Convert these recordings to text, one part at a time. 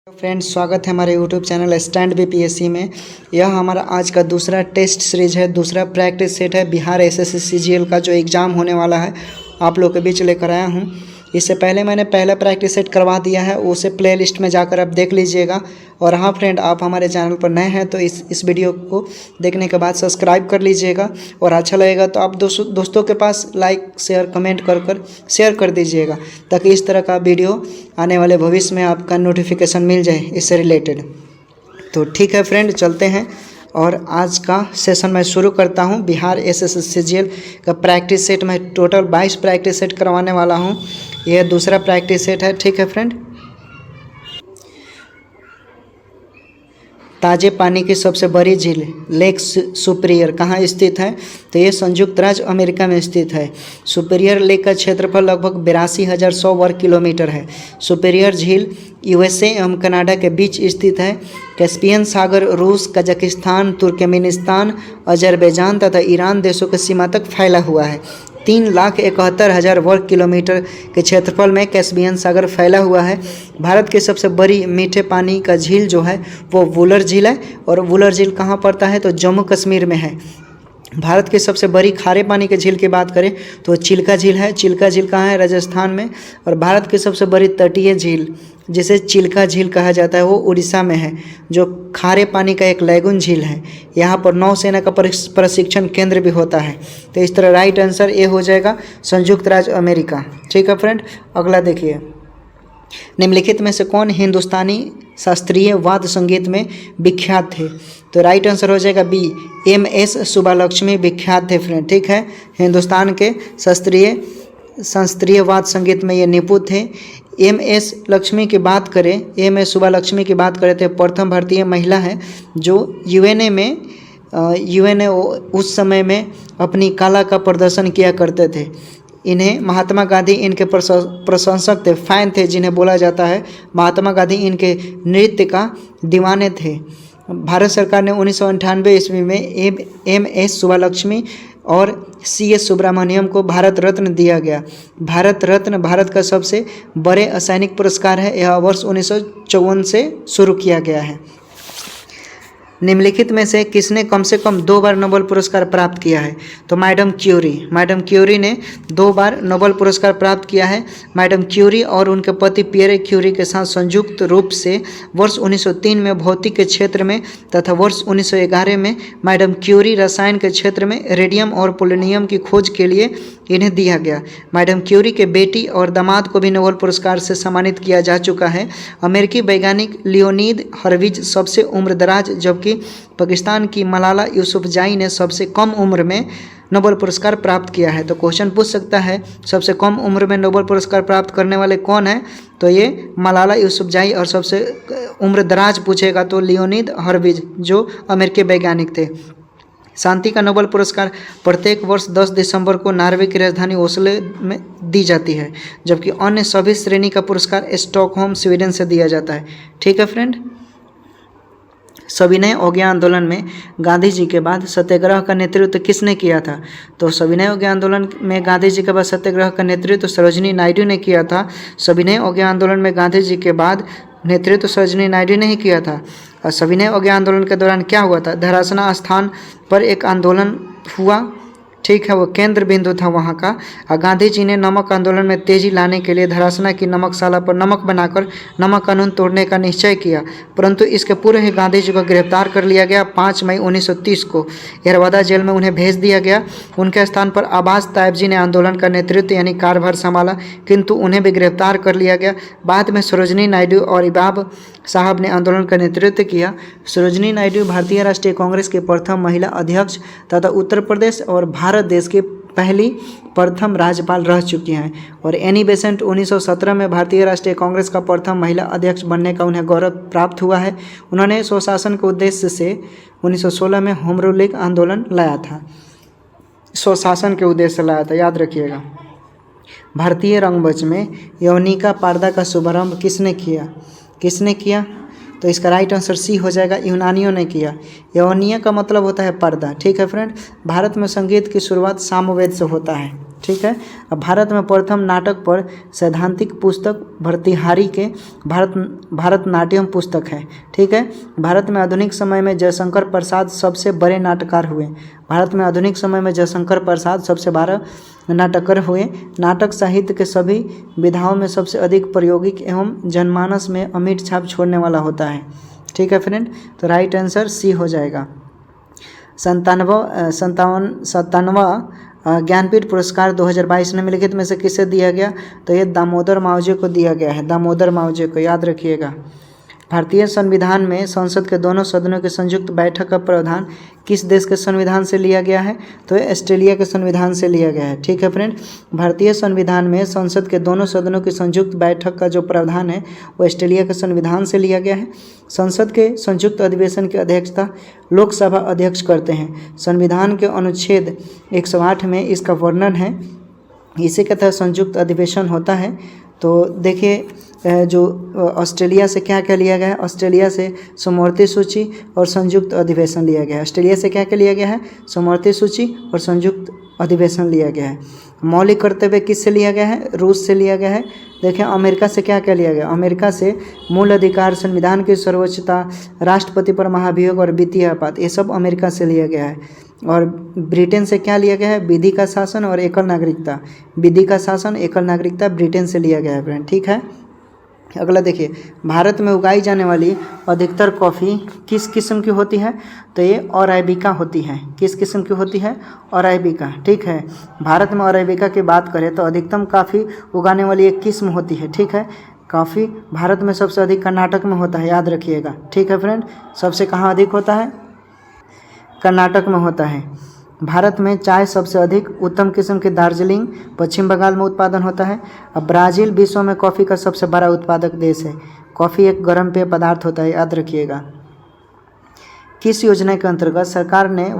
Friends, स्वागत है हमारे यूट्यूब चैनल स्टैंड बीपीएससी में। यह हमारा आज का दूसरा टेस्ट सीरीज है, दूसरा प्रैक्टिस सेट है बिहार एसएससी सीजीएल का जो एग्ज़ाम होने वाला है आप लोग के बीच लेकर आया हूँ। इससे पहले मैंने पहला प्रैक्टिस सेट करवा दिया है, उसे प्ले लिस्ट में जाकर आप देख लीजिएगा। और हाँ फ्रेंड, आप हमारे चैनल पर नए हैं तो इस वीडियो को देखने के बाद सब्सक्राइब कर लीजिएगा और अच्छा लगेगा तो आप दोस्तों के पास लाइक शेयर कमेंट कर शेयर कर दीजिएगा, ताकि इस तरह का वीडियो आने वाले भविष्य में आपका नोटिफिकेशन मिल जाए इससे रिलेटेड। तो ठीक है फ्रेंड, चलते हैं और आज का सेशन मैं शुरू करता हूं। बिहार एसएससी सीजीएल का प्रैक्टिस सेट मैं टोटल 22 प्रैक्टिस सेट करवाने वाला हूं। यह दूसरा प्रैक्टिस सेट है। ठीक है फ्रेंड, ताजे पानी की सबसे बड़ी झील लेक सुपीरियर कहाँ स्थित है? तो ये संयुक्त राज्य अमेरिका में स्थित है। सुपीरियर लेक का क्षेत्रफल लगभग 82,100 वर्ग किलोमीटर है। सुपीरियर झील यूएसए एवं कनाडा के बीच स्थित है। कैस्पियन सागर रूस, कजाकिस्तान, तुर्कमेनिस्तान, अजरबैजान तथा ईरान देशों की सीमा तक फैला हुआ है। 3,71,000 वर्ग किलोमीटर के क्षेत्रफल में कैस्पियन सागर फैला हुआ है। भारत की सबसे बड़ी मीठे पानी का झील जो है वो वुलर झील है। और वुलर झील कहाँ पड़ता है? तो जम्मू कश्मीर में है। भारत की सबसे बड़ी खारे पानी की झील की बात करें तो चिल्का झील है। चिल्का झील कहाँ है? राजस्थान में। और भारत की सबसे बड़ी तटीय झील जिसे चिल्का झील कहा जाता है वो उड़ीसा में है, जो खारे पानी का एक लैगून झील है। यहाँ पर नौसेना का प्रशिक्षण केंद्र भी होता है। तो इस तरह राइट आंसर ए हो जाएगा, संयुक्त राज्य अमेरिका। ठीक है फ्रेंड, अगला देखिए। निम्नलिखित में से कौन हिंदुस्तानी शास्त्रीय वाद्य संगीत में विख्यात थे? तो राइट आंसर हो जाएगा बी, एम.एस. सुब्बालक्ष्मी विख्यात थे फ्रेंड। ठीक है, हिंदुस्तान के शास्त्रीय वाद्य संगीत में ये निपुण थे। एम.एस. लक्ष्मी की बात करें, एम.एस. सुब्बालक्ष्मी की बात करें तो भारतीय भारतीय महिला है जो यूएनए उस समय में अपनी कला का प्रदर्शन किया करते थे। इन्हें महात्मा गांधी इनके प्रशंसक थे, फैन थे, जिन्हें बोला जाता है महात्मा गांधी इनके नृत्य का दीवाने थे। भारत सरकार ने 1998 ईस्वी में एम.एस. सुब्बालक्ष्मी और सी.एस. सुब्रमण्यम को भारत रत्न दिया गया। भारत रत्न भारत का सबसे बड़े असैनिक पुरस्कार है। यह वर्ष 1954 से शुरू किया गया है। निम्नलिखित में से किसने कम से कम 2 बार नोबेल पुरस्कार प्राप्त किया है? तो मैडम क्यूरी ने 2 बार नोबेल पुरस्कार प्राप्त किया है। मैडम क्यूरी और उनके पति पियरे क्यूरी के साथ संयुक्त रूप से वर्ष 1903 में भौतिक के क्षेत्र में तथा वर्ष 1911 में मैडम क्यूरी रसायन के क्षेत्र में रेडियम और पोलोनियम की खोज के लिए इन्हें दिया गया। मैडम क्यूरी के बेटी और दामाद को भी नोबेल पुरस्कार से सम्मानित किया जा चुका है। अमेरिकी वैज्ञानिक लियोनीद हर्विज सबसे उम्रदराज, जबकि पाकिस्तान की मलाला यूसुफजाई ने सबसे कम उम्र में नोबेल पुरस्कार प्राप्त किया है। तो क्वेश्चन पूछ सकता है सबसे कम उम्र में नोबेल पुरस्कार प्राप्त करने वाले कौन है? तो ये मलाला यूसुफजाई। और सबसे उम्रदराज पूछेगा तो लियोनीद हर्विज, जो अमेरिकी वैज्ञानिक थे। शांति का नोबेल पुरस्कार प्रत्येक वर्ष 10 दिसंबर को नॉर्वे की राजधानी ओस्लो में दी जाती है, जबकि अन्य सभी श्रेणी का पुरस्कार स्टॉकहोम स्वीडन से दिया जाता है। ठीक है फ्रेंड, सविनय अवज्ञा आंदोलन में गांधी जी के बाद सत्याग्रह का नेतृत्व किसने किया था? तो सविनय अवज्ञा आंदोलन में गांधी जी के बाद सत्याग्रह का नेतृत्व सरोजिनी नायडू ने किया था। सविनय अवज्ञा आंदोलन में गांधी जी के बाद नेतृत्व सरोजिनी नायडू ने ही किया था। और सविनय अवज्ञा आंदोलन के दौरान क्या हुआ था? धरासना स्थान पर एक आंदोलन हुआ। ठीक है, वो केंद्र बिंदु था वहाँ का। और गांधी जी ने नमक आंदोलन में तेजी लाने के लिए धरासना की नमकशाला पर नमक बनाकर नमक कानून तोड़ने का निश्चय किया, परंतु इसके पूर्व ही गांधी जी को गिरफ्तार कर लिया गया। 5 मई 1930 को यरवदा जेल में उन्हें भेज दिया गया। उनके स्थान पर अब्बास तायब जी ने आंदोलन का नेतृत्व यानी कार्यभार संभाला, किंतु उन्हें भी गिरफ्तार कर लिया गया। बाद में सरोजिनी नायडू और इबाब साहब ने आंदोलन का नेतृत्व किया। सरोजिनी नायडू भारतीय राष्ट्रीय कांग्रेस के प्रथम महिला अध्यक्ष तथा उत्तर प्रदेश और भारत देश के प्रथम राज्यपाल रह चुकी हैं। और एनी बेसेंट 1917 में भारतीय राष्ट्रीय कांग्रेस का प्रथम महिला अध्यक्ष बनने का उन्हें गौरव प्राप्त हुआ है। उन्होंने स्वशासन के उद्देश्य से 1916 में होम रूल आंदोलन लाया था। स्वशासन के उद्देश्य से लाया था, याद रखिएगा। भारतीय रंगमंच में यवनिका पर्दा का शुभारंभ किसने किया? तो इसका राइट आंसर सी हो जाएगा, यूनानियों ने किया। यवनिया का मतलब होता है पर्दा। ठीक है फ्रेंड, भारत में संगीत की शुरुआत सामवेद से होता है। ठीक है। अब भारत में प्रथम नाटक पर सैद्धांतिक पुस्तक भर्तृहारी के भारतनाट्यम पुस्तक है, ठीक है। भारत में आधुनिक समय में जयशंकर प्रसाद सबसे बड़े नाटककार हुए। भारत में आधुनिक समय में जयशंकर प्रसाद सबसे बड़ा नाटककार हुए। नाटक साहित्य के सभी विधाओं में सबसे अधिक प्रायोगिक एवं जनमानस में अमिट छाप छोड़ने वाला होता है, ठीक है फ्रेंड। तो राइट आंसर सी हो जाएगा। 57वां ज्ञानपीठ पुरस्कार 2022 निम्नलिखित में से किसे दिया गया? तो ये दामोदर मावजे को दिया गया है, दामोदर मावजे को, याद रखिएगा। भारतीय संविधान में संसद के दोनों सदनों की संयुक्त बैठक का प्रावधान किस देश के संविधान से लिया गया है? तो ये ऑस्ट्रेलिया के संविधान से लिया गया है, ठीक है फ्रेंड। भारतीय संविधान में संसद के दोनों सदनों की संयुक्त बैठक का जो प्रावधान है वो ऑस्ट्रेलिया के संविधान से लिया गया है। संसद के संयुक्त अधिवेशन की अध्यक्षता लोकसभा अध्यक्ष करते हैं। संविधान के अनुच्छेद 108 में इसका वर्णन है। इसी के तहत संयुक्त अधिवेशन होता है। तो देखिए जो ऑस्ट्रेलिया से क्या क्या लिया गया है? ऑस्ट्रेलिया से समवर्ती सूची और संयुक्त अधिवेशन लिया गया है। ऑस्ट्रेलिया से क्या क्या लिया गया है? समवर्ती सूची और संयुक्त अधिवेशन लिया गया है। मौलिक कर्तव्य किससे लिया गया है? रूस से लिया गया है। देखें अमेरिका से क्या क्या लिया गया? अमेरिका से मूल अधिकार, संविधान की सर्वोच्चता, राष्ट्रपति पर महाभियोग और वित्तीय आपात, ये सब अमेरिका से लिया गया है। और ब्रिटेन से क्या लिया गया है? विधि का शासन और एकल नागरिकता। विधि का शासन, एकल नागरिकता ब्रिटेन से लिया गया है फ्रेंड, ठीक है। अगला देखिए, भारत में उगाई जाने वाली अधिकतर कॉफ़ी किस किस्म की होती है? तो ये अराबिका होती है। किस किस्म की होती है? अराबिका, ठीक है। भारत में अराबिका की बात करें तो अधिकतम कॉफ़ी उगाने वाली एक किस्म होती है, ठीक है। कॉफ़ी भारत में सबसे अधिक कर्नाटक में होता है, याद रखिएगा, ठीक है फ्रेंड। सबसे कहाँ अधिक होता है? कर्नाटक में होता है। भारत में चाय सबसे अधिक उत्तम किस्म के दार्जिलिंग पश्चिम बंगाल में उत्पादन होता है। अब ब्राज़ील विश्व में कॉफ़ी का सबसे बड़ा उत्पादक देश है। कॉफ़ी एक गर्म पेय पदार्थ होता है, याद रखिएगा। किस योजना के अंतर्गत सरकार ने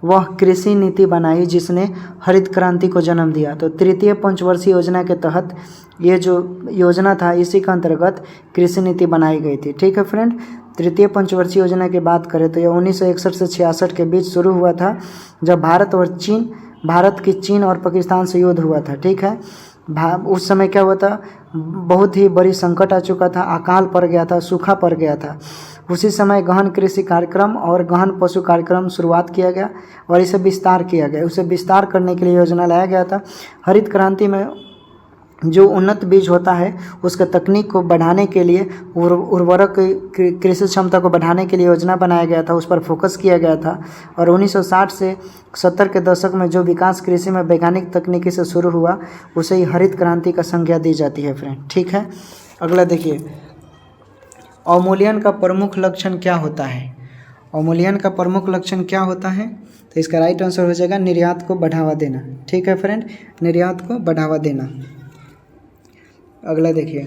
वह कृषि नीति बनाई जिसने हरित क्रांति को जन्म दिया? तो तृतीय पंचवर्षीय योजना के तहत ये जो योजना था इसी के अंतर्गत कृषि नीति बनाई गई थी, ठीक है फ्रेंड। तृतीय पंचवर्षीय योजना की बात करें तो यह 1961 से 66 के बीच शुरू हुआ था, जब भारत की चीन और पाकिस्तान से युद्ध हुआ था, ठीक है। उस समय क्या हुआ था? बहुत ही बड़ी संकट आ चुका था, अकाल पड़ गया था, सूखा पड़ गया था। उसी समय गहन कृषि कार्यक्रम और गहन पशु कार्यक्रम शुरुआत किया गया और इसे विस्तार किया गया। उसे विस्तार करने के लिए योजना लाया गया था। हरित क्रांति में जो उन्नत बीज होता है उसके तकनीक को बढ़ाने के लिए, उर्वरक कृषि क्षमता को बढ़ाने के लिए योजना बनाया गया था, उस पर फोकस किया गया था। और 1960 से 70 के दशक में जो विकास कृषि में वैज्ञानिक तकनीकी से शुरू हुआ उसे ही हरित क्रांति का संज्ञा दी जाती है फ्रेंड, ठीक है। अगला देखिए, अवमूल्यन का प्रमुख लक्षण क्या होता है? अवमूल्यन का प्रमुख लक्षण क्या होता है? तो इसका राइट आंसर हो जाएगा निर्यात को बढ़ावा देना, ठीक है फ्रेंड, निर्यात को बढ़ावा देना। अगला देखिए,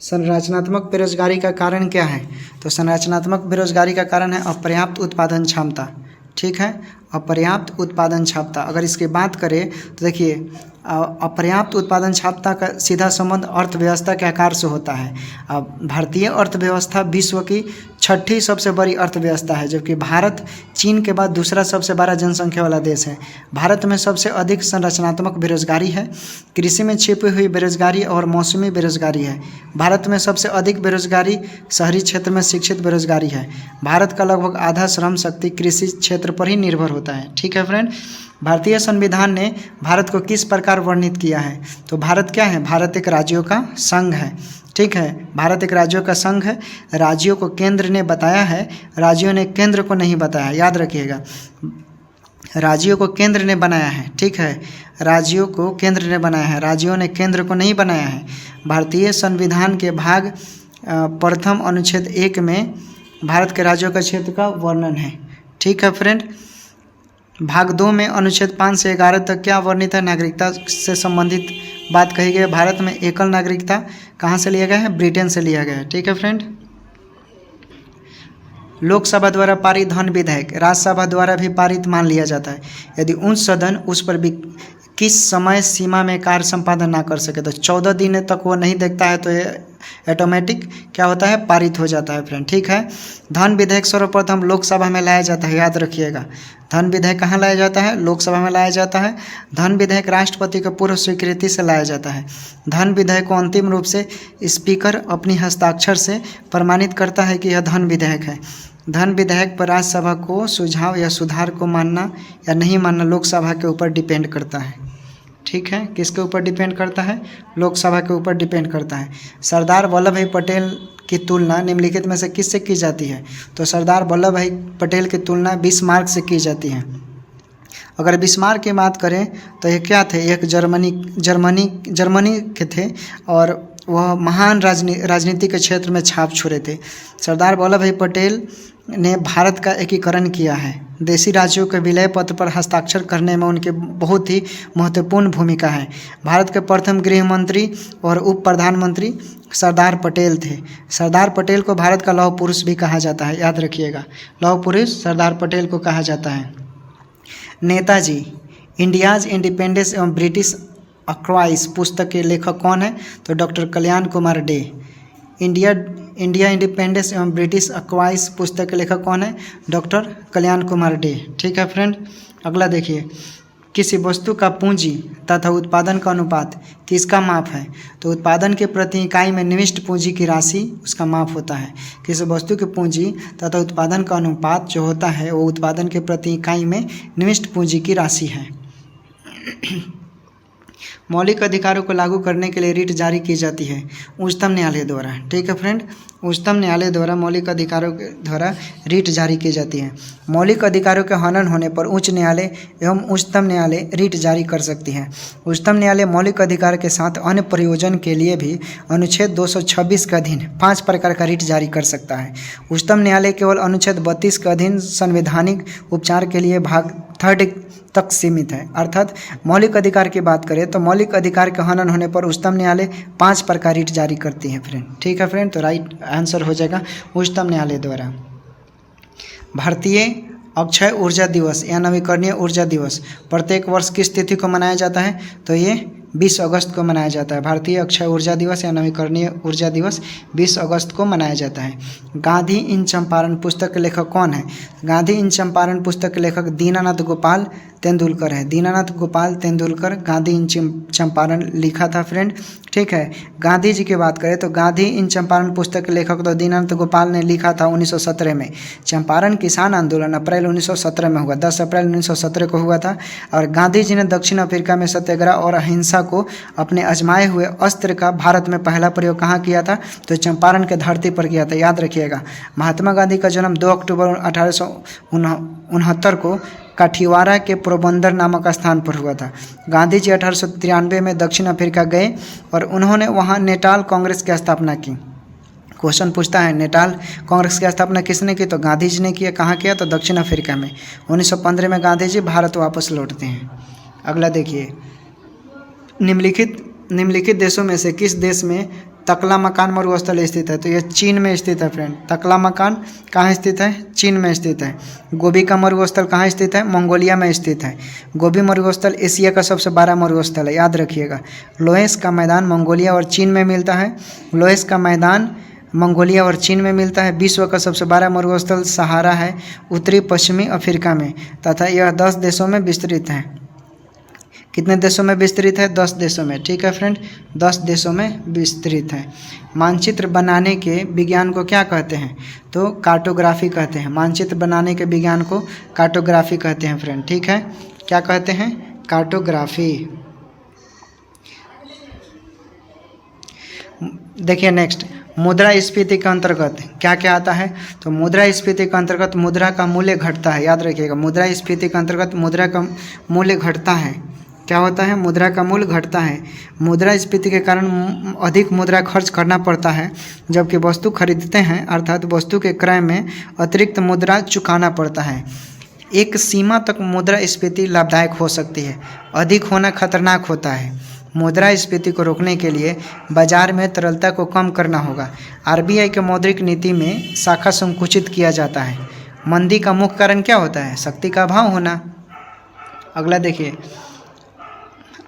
संरचनात्मक बेरोजगारी का कारण क्या है? तो संरचनात्मक बेरोजगारी का कारण है अपर्याप्त उत्पादन क्षमता, ठीक है, अपर्याप्त उत्पादन क्षमता। अगर इसकी बात करें तो देखिए अपर्याप्त उत्पादन क्षमता का सीधा संबंध अर्थव्यवस्था के आकार से होता है। अब भारतीय अर्थव्यवस्था विश्व की 6ठी सबसे बड़ी अर्थव्यवस्था है, जबकि भारत चीन के बाद दूसरा सबसे बड़ा जनसंख्या वाला देश है। भारत में सबसे अधिक संरचनात्मक बेरोजगारी है, कृषि में छिपी हुई बेरोजगारी और मौसमी बेरोजगारी है। भारत में सबसे अधिक बेरोजगारी शहरी क्षेत्र में शिक्षित बेरोजगारी है। भारत का लगभग आधा श्रम शक्ति कृषि क्षेत्र पर ही निर्भर होता है, ठीक है फ्रेंड। भारतीय संविधान ने भारत को किस प्रकार वर्णित किया है? तो भारत क्या है? भारत एक राज्यों का संघ है, ठीक है। भारत एक राज्यों का संघ है। राज्यों को केंद्र ने बताया है, राज्यों ने केंद्र को नहीं बताया, याद रखिएगा। राज्यों को केंद्र ने बनाया है, ठीक है, राज्यों को केंद्र ने बनाया है, राज्यों ने केंद्र को नहीं बनाया है। भारतीय संविधान के भाग प्रथम अनुच्छेद 1 में भारत के राज्यों का क्षेत्र का वर्णन है, ठीक है फ्रेंड। भाग 2 में अनुच्छेद 5 से 11 तक क्या वर्णित है? नागरिकता से संबंधित बात कही गई है। भारत में एकल नागरिकता कहाँ से लिया गया है? ब्रिटेन से लिया गया है, ठीक है फ्रेंड। लोकसभा द्वारा पारित धन विधेयक राज्यसभा द्वारा भी पारित मान लिया जाता है यदि उच्च सदन उस पर भी किस समय सीमा में कार्य संपादन ना कर सके। तो 14 दिन तक वो नहीं देखता है तो ये ऑटोमेटिक क्या होता है, पारित हो जाता है फ्रेंड। ठीक है, धन विधेयक सर्वप्रथम लोकसभा में लाया जाता है, याद रखिएगा। धन विधेयक कहाँ लाया जाता है, लोकसभा में लाया जाता है। धन विधेयक राष्ट्रपति के पूर्व स्वीकृति से लाया जाता है। धन विधेयक को अंतिम रूप से स्पीकर अपनी हस्ताक्षर से प्रमाणित करता है कि यह धन विधेयक है। धन विधेयक पर राज्यसभा को सुझाव या सुधार को मानना या नहीं मानना लोकसभा के ऊपर डिपेंड करता है। ठीक है, किसके ऊपर डिपेंड करता है, लोकसभा के ऊपर डिपेंड करता है। सरदार वल्लभ भाई पटेल की तुलना निम्नलिखित में से किससे की जाती है, तो सरदार वल्लभ भाई पटेल की तुलना बिस्मार्क से की जाती है। अगर बिस्मार्क की बात करें तो ये क्या थे, एक जर्मनी के थे और वह महान राजनीति के क्षेत्र में छाप छोड़े थे। सरदार वल्लभ भाई पटेल ने भारत का एकीकरण किया है। देशी राज्यों के विलय पत्र पर हस्ताक्षर करने में उनकी बहुत ही महत्वपूर्ण भूमिका है। भारत के प्रथम गृह मंत्री और उप प्रधानमंत्री सरदार पटेल थे। सरदार पटेल को भारत का लौह पुरुष भी कहा जाता है, याद रखिएगा, लौह पुरुष सरदार पटेल को कहा जाता है। नेताजी इंडियाज इंडिपेंडेंस एवं ब्रिटिश अक्वाइस पुस्तक के लेखक कौन है, तो डॉक्टर कल्याण कुमार डे। इंडिया इंडिपेंडेंस एवं ब्रिटिश अक्वाइस पुस्तक के लेखक कौन है, डॉक्टर कल्याण कुमार डे। ठीक है फ्रेंड, अगला देखिए, किसी वस्तु का पूंजी तथा उत्पादन का अनुपात किसका माप है, तो उत्पादन के प्रति इकाई में निविष्ट पूंजी की राशि उसका माप होता है। किसी वस्तु की पूंजी तथा उत्पादन का अनुपात जो होता है वो उत्पादन के प्रति इकाई में निविष्ट पूंजी की राशि है। मौलिक अधिकारों को लागू करने के लिए रिट जारी की जाती है उच्चतम न्यायालय द्वारा। ठीक है फ्रेंड, उच्चतम न्यायालय द्वारा मौलिक अधिकारों के द्वारा रिट जारी की जाती है। मौलिक अधिकारों के हनन होने पर उच्च न्यायालय एवं उच्चतम न्यायालय रिट जारी कर सकती है। उच्चतम न्यायालय मौलिक अधिकार के साथ अन्य प्रयोजन के लिए भी अनुच्छेद 226 के अधीन 5 प्रकार का रिट जारी कर सकता है। उच्चतम न्यायालय केवल अनुच्छेद 32 के अधीन संवैधानिक उपचार के लिए भाग 3 तक सीमित है। अर्थात मौलिक अधिकार की बात करें तो मौलिक अधिकार के हनन होने पर उच्चतम न्यायालय 5 प्रकार रिट जारी करती है फ्रेंड। ठीक है फ्रेंड, तो राइट आंसर हो जाएगा उच्चतम न्यायालय द्वारा। भारतीय अक्षय ऊर्जा दिवस या नवीकरणीय ऊर्जा दिवस प्रत्येक वर्ष किस तिथि को मनाया जाता है, तो ये 20 अगस्त को मनाया जाता है। भारतीय अक्षय ऊर्जा दिवस या नवीकरणीय ऊर्जा दिवस 20 अगस्त को मनाया जाता है। गांधी इन चंपारण पुस्तक के लेखक कौन है, गांधी इन चंपारण पुस्तक के लेखक दीनानाथ गोपाल तेंदुलकर है। दीनानाथ गोपाल तेंदुलकर गांधी इन चंपारण लिखा था फ्रेंड। ठीक है, गांधी जी की बात करें तो गांधी इन चंपारण पुस्तक के लेखक तो दीनानाथ गोपाल ने लिखा था 1917 में। चंपारण किसान आंदोलन अप्रैल 1917 में हुआ, 10 अप्रैल 1917 को हुआ था। और गांधी जी ने दक्षिण अफ्रीका में सत्याग्रह और अहिंसा को अपने आजमाए हुए अस्त्र का भारत में पहला प्रयोग कहाँ किया था, तो चंपारण के धरती पर किया था, याद रखिएगा। महात्मा गांधी का जन्म 2 अक्टूबर 1869 को काठीवारा के पोरबंदर नामक स्थान पर हुआ था। गांधी जी 1893 में दक्षिण अफ्रीका गए और उन्होंने वहां नेटाल कांग्रेस की स्थापना की। क्वेश्चन पूछता है नेटाल कांग्रेस की स्थापना किसने की, तो गांधी जी ने किया। कहाँ किया, तो दक्षिण अफ्रीका में। 1915 में गांधी जी भारत वापस लौटते हैं। अगला देखिए, निम्नलिखित देशों में से किस देश में तकला मकान मरुस्थल स्थित है, तो यह चीन में स्थित है फ्रेंड। तकला मकान कहाँ स्थित है, चीन में स्थित है। गोबी का मरुस्थल कहाँ स्थित है, मंगोलिया में स्थित है। गोबी मरुस्थल एशिया का सबसे बड़ा मरुस्थल है, याद रखिएगा। लोहेस का मैदान मंगोलिया और चीन में मिलता है। लोहेस का मैदान मंगोलिया और चीन में मिलता है। विश्व का सबसे बड़ा मरुस्थल सहारा है, उत्तरी पश्चिमी अफ्रीका में, तथा यह 10 देशों में विस्तृत है। कितने देशों में विस्तृत है, 10 देशों में। ठीक है फ्रेंड, 10 देशों में विस्तृत है। मानचित्र बनाने के विज्ञान को क्या कहते हैं, तो कार्टोग्राफी कहते हैं। मानचित्र बनाने के विज्ञान को कार्टोग्राफी कहते हैं फ्रेंड। ठीक है, क्या कहते हैं, कार्टोग्राफी। देखिए नेक्स्ट, मुद्रास्फीति के अंतर्गत क्या क्या आता है, तो मुद्रास्फीति के अंतर्गत मुद्रा का मूल्य घटता है, याद रखिएगा। मुद्रास्फीति के अंतर्गत मुद्रा का मूल्य घटता है। क्या होता है, मुद्रा का मूल्य घटता है। मुद्रास्फीति के कारण अधिक मुद्रा खर्च करना पड़ता है, जबकि वस्तु खरीदते हैं अर्थात वस्तु के क्रय में अतिरिक्त मुद्रा चुकाना पड़ता है। एक सीमा तक मुद्रास्फीति लाभदायक हो सकती है, अधिक होना खतरनाक होता है। मुद्रास्फीति को रोकने के लिए बाजार में तरलता को कम करना होगा। आरबीआई के मौद्रिक नीति में शाखा संकुचित किया जाता है। मंदी का मुख्य कारण क्या होता है, शक्ति का अभाव होना। अगला देखिए,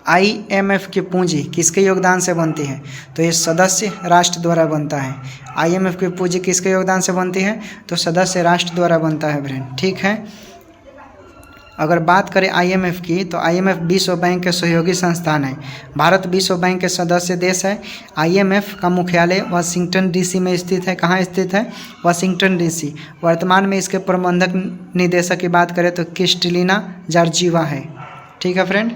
IMF की पूंजी किसके योगदान से बनती है? तो ये सदस्य राष्ट्र द्वारा बनता है। IMF की पूंजी किसके योगदान से बनती है? तो सदस्य राष्ट्र द्वारा बनता है फ्रेंड, ठीक है। अगर बात करें IMF की, तो IMF विश्व बैंक के सहयोगी संस्थान है। भारत विश्व बैंक के सदस्य देश है। IMF का मुख्यालय वाशिंगटन DC में स्थित है। कहाँ स्थित है? Washington DC। वर्तमान में इसके प्रबंधक निदेशक की बात करें तो क्रिस्टलिना जॉर्जिवा है, ठीक है फ्रेंड।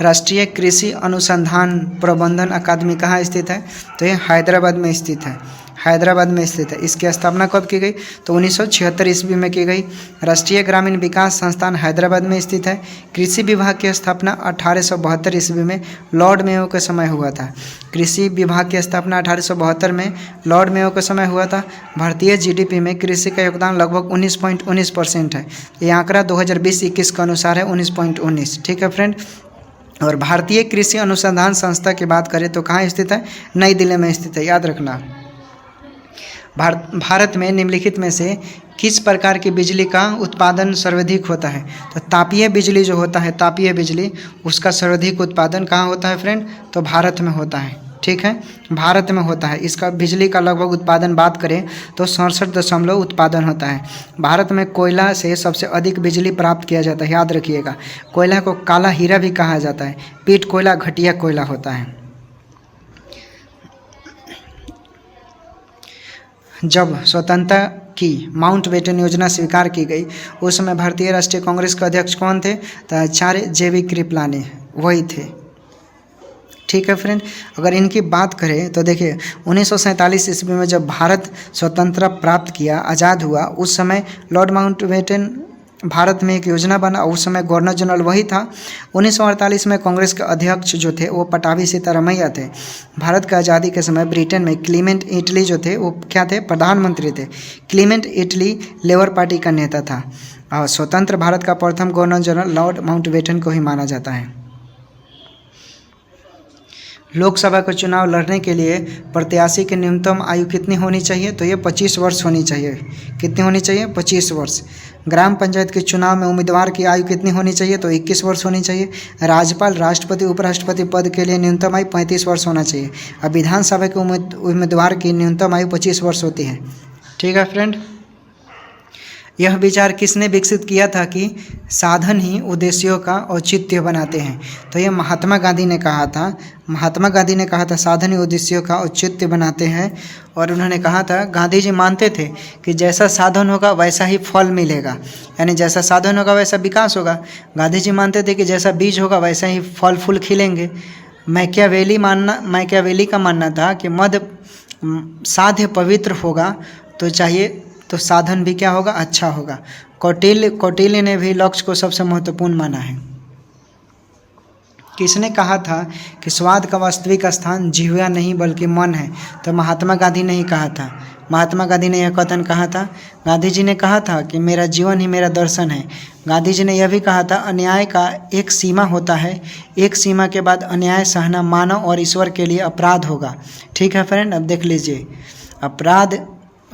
राष्ट्रीय कृषि अनुसंधान प्रबंधन अकादमी कहाँ स्थित है? तो ये हैदराबाद में स्थित है, हैदराबाद में स्थित है। इसकी स्थापना कब की गई? तो 1976 ईस्वी में की गई। राष्ट्रीय ग्रामीण विकास संस्थान हैदराबाद में स्थित है। कृषि विभाग की स्थापना 1872 ईस्वी में लॉर्ड मेयो के समय हुआ था। कृषि विभाग की स्थापना 1872 में लॉर्ड मेयो के समय हुआ था। भारतीय GDP में कृषि का योगदान लगभग 19.19% है। ये आंकड़ा 2020-21 के अनुसार है 19.19, ठीक है फ्रेंड। और भारतीय कृषि अनुसंधान संस्था की बात करें तो कहाँ स्थित है? नई दिल्ली में स्थित है, याद रखना। भारत में निम्नलिखित में से किस प्रकार की बिजली का उत्पादन सर्वाधिक होता है? तो तापीय बिजली जो होता है, तापीय बिजली, उसका सर्वाधिक उत्पादन कहाँ होता है फ्रेंड? तो भारत में होता है, ठीक है, भारत में होता है। इसका बिजली का लगभग उत्पादन बात करें तो 67 उत्पादन होता है। भारत में कोयला से सबसे अधिक बिजली प्राप्त किया जाता है, याद रखिएगा। कोयला को काला हीरा भी कहा जाता है। पीट कोयला घटिया कोयला होता है। जब स्वतंत्रता की माउंटबेटन योजना स्वीकार की गई उस समय भारतीय राष्ट्रीय कांग्रेस के अध्यक्ष कौन थे? तो आचार्य JV कृपलानी, वही थे, ठीक है फ्रेंड। अगर इनकी बात करें तो देखिए 1947 ईस्वी में जब भारत स्वतंत्रता प्राप्त किया, आज़ाद हुआ, उस समय लॉर्ड माउंटबेटन भारत में एक योजना बना। उस समय गवर्नर जनरल वही था। 1948 में कांग्रेस के अध्यक्ष जो थे वो पटाभी सीतारमैया थे। भारत की आज़ादी के समय ब्रिटेन में क्लीमेंट इटली जो थे वो क्या थे? प्रधानमंत्री थे। क्लीमेंट इटली लेबर पार्टी का नेता था। और स्वतंत्र भारत का प्रथम गवर्नर जनरल लॉर्ड माउंटबेटन को ही माना जाता है। लोकसभा का चुनाव लड़ने के लिए प्रत्याशी की न्यूनतम आयु कितनी होनी चाहिए? तो ये 25 वर्ष होनी चाहिए। कितनी होनी चाहिए? 25 वर्ष। ग्राम पंचायत के चुनाव में उम्मीदवार की आयु कितनी होनी चाहिए? तो 21 वर्ष होनी चाहिए। राज्यपाल, राष्ट्रपति, उपराष्ट्रपति पद के लिए न्यूनतम आयु 35 वर्ष होना चाहिए। अब विधानसभा के उम्मीदवार की न्यूनतम आयु 25 वर्ष होती है, ठीक है फ्रेंड। यह विचार किसने विकसित किया था कि साधन ही उद्देश्यों का औचित्य बनाते हैं? तो ये महात्मा गांधी ने कहा था। महात्मा गांधी ने कहा था साधन ही उद्देश्यों का औचित्य बनाते हैं। और उन्होंने कहा था, गांधी जी मानते थे कि जैसा साधन होगा वैसा ही फल मिलेगा, यानी जैसा साधन होगा वैसा विकास होगा। गांधी जी मानते थे कि जैसा बीज होगा वैसा ही फल फूल खिलेंगे। मैकियावेली का मानना था कि मध्य साध्य पवित्र होगा तो साधन भी क्या होगा? अच्छा होगा। कौटिल्य ने भी लक्ष्य को सबसे महत्वपूर्ण माना है। किसने कहा था कि स्वाद का वास्तविक स्थान जिह्वा नहीं बल्कि मन है? तो महात्मा गांधी ने ही कहा था। महात्मा गांधी ने यह कथन कहा था। गांधी जी ने कहा था कि मेरा जीवन ही मेरा दर्शन है। गांधी जी ने यह भी कहा था, अन्याय का एक सीमा होता है, एक सीमा के बाद अन्याय सहना मानव और ईश्वर के लिए अपराध होगा, ठीक है फ्रेंड। अब देख लीजिए, अपराध